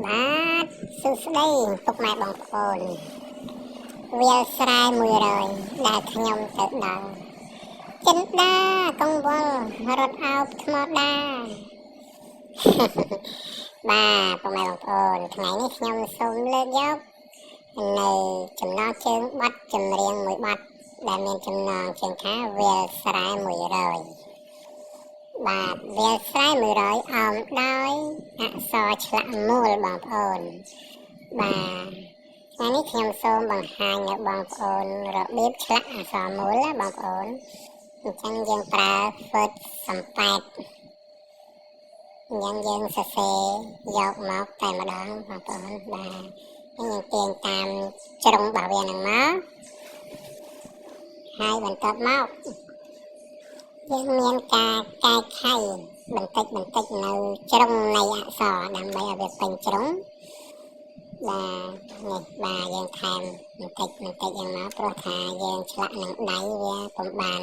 បាទសួស្តីពុកម៉ែបងប្អូនវាលស្រែ100ដែលខ្ញុំទៅដល់ចិនដាកង្វល់រត់អោបថ្មដាបាទពុកម៉ែបងប្អូនថ្ងៃនេះខ្ញុំសូមលើកយកនៅចំណងជើងបទចម្រៀងមួយបទដែលមានចំណងជើងថាវាលស្រែ100បាទវាលស្រែ100អមដោយអក្សរឆ្លាក់មូលបងប្អូនបាទថ្ងៃនេះខ្ញុំសូមបង្ហាញដល់បងប្អូនរបៀបឆ្លាក់អក្សរមូលណាបងប្អូនអញ្ចឹងយើងប្រើហ្វឺតសំប៉ែតអញ្ចឹងយើងសរសេរយកមកតែម្ដងបងប្អូនបាទយើងទាញតាមជ្រុងរបស់វានឹងមកហើយបន្ទាប់មកយើងមានការកែខៃបន្តិចនៅជ្រុងនៃអក្សរដើម្បីឲ្យវាពេញជ្រុងបាទនេះបាទយើងថែមបន្តិចយ៉ាងណាព្រោះថាយើងឆ្លាក់នឹងដៃវាពុំបាន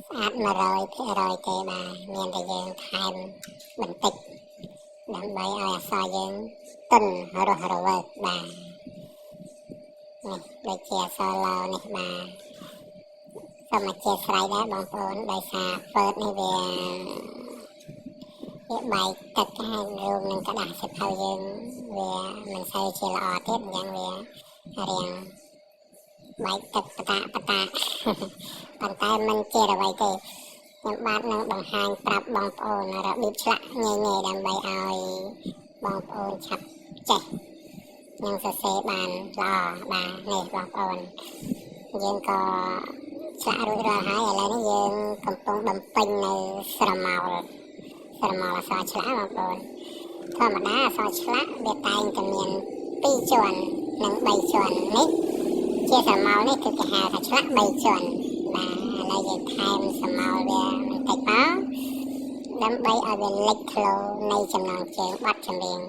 ស្អាត 100% ទេបាទមានតែយើងថែមបន្តិចដើម្បីឲ្យអក្សរយើងទន់រស់រវើកបាទនេះដូចជាអក្សរឡនេះបាទសូមអធិស្ឋានដែរបងប្អូនដោយសារហ្វឺតនេះវាបែកទឹកហើយរួមនឹងกระดาษសិភៅយើងវាមិនសូវជាល្អទេអញ្ចឹងវារៀងបែកទឹកបតាប៉ុន្តែមិនជាអ្វីទេខ្ញុំបាទនឹងបង្ហាញប្រាប់បងប្អូនរបៀបឆ្លាក់ងាយៗដើម្បីឲ្យបងប្អូនឆាប់ចេះនិងសរសេរបានល្អបាទនេះបងប្អូនយើងក៏ឆ្លាក់រួចរាល់ហើយឥឡូវនេះយើងកំពុងបំពេញនៅស្រមោលអក្សរឆ្លាក់បងប្អូនធម្មតាអក្សរឆ្លាក់វាតែងតែមាន2ជាន់និង3ជាន់នេះជាស្រមោលនេះគឺគេហៅថាឆ្លាក់3ជាន់បាទឥឡូវយើងថែមស្រមោលវាបន្តិចមកដើម្បីឲ្យវាលេចធ្លោនៃចំណងជើងបទចម្រៀង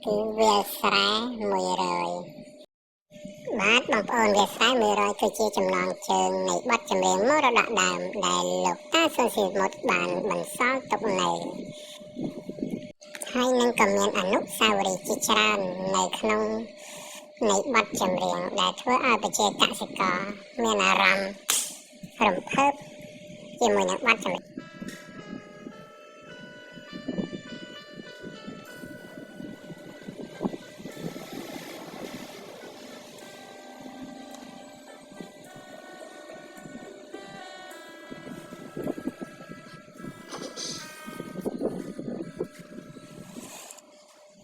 គឺវាលស្រែ100បាទបងប្អូនវាលស្រែ100គឺជាចំណងជើងនៃបទចម្រៀងមរតកដើមដែលលោកតាសុន ស៊ីមុតបានបន្សល់ទុកនៅហើយនឹងក៏មានអនុស្សាវរីយ៍ជាច្រើននៅក្នុងនៃបទចម្រៀងដែលធ្វើឲ្យប្រជាកសិករមានអារម្មណ៍រំភើបជាមួយនឹងបទចម្រៀង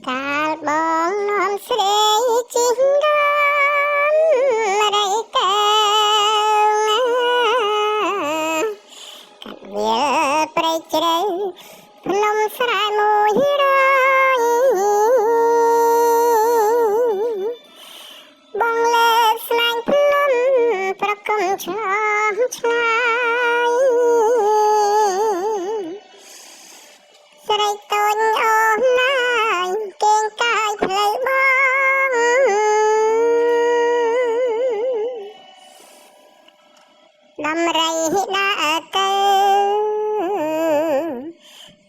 កាលបងនាំស្រីជីងរានរៃកែវកាត់វាលព្រៃជ្រៅភ្នំស្រែ100បងលើកស្នាញ់ភ្នំប្រគំឆ្លងឆ្ងាយស្រីតូចអូនណាកេងកាយផ្លូវបងដំរីដើរទៅ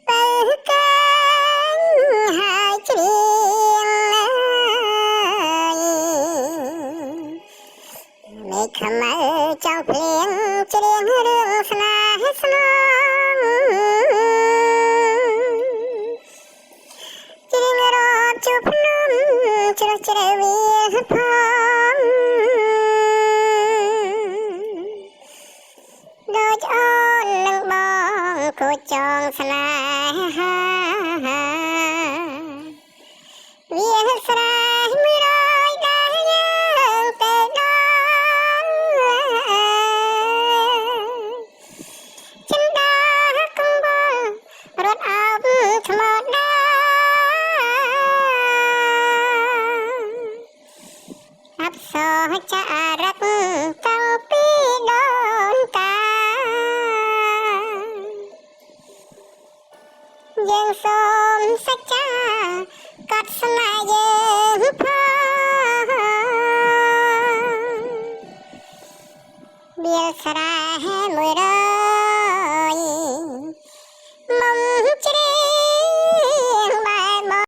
ទៅកាញហើយជ្រៀងមេឃខ្មៅចង់ភ្លៀងជ្រៀងរឿងស្នេហ៍ស្នងជ្រៀងរត់ជួបភ្នំជ្រោះជ្រៅវាផងដូចអូននឹងបងគួចចងស្នេហាវាលស្រែ100ដែលយើងទៅដល់ចិនដាកង្វល់រត់អោបថ្មដាអប្សរចា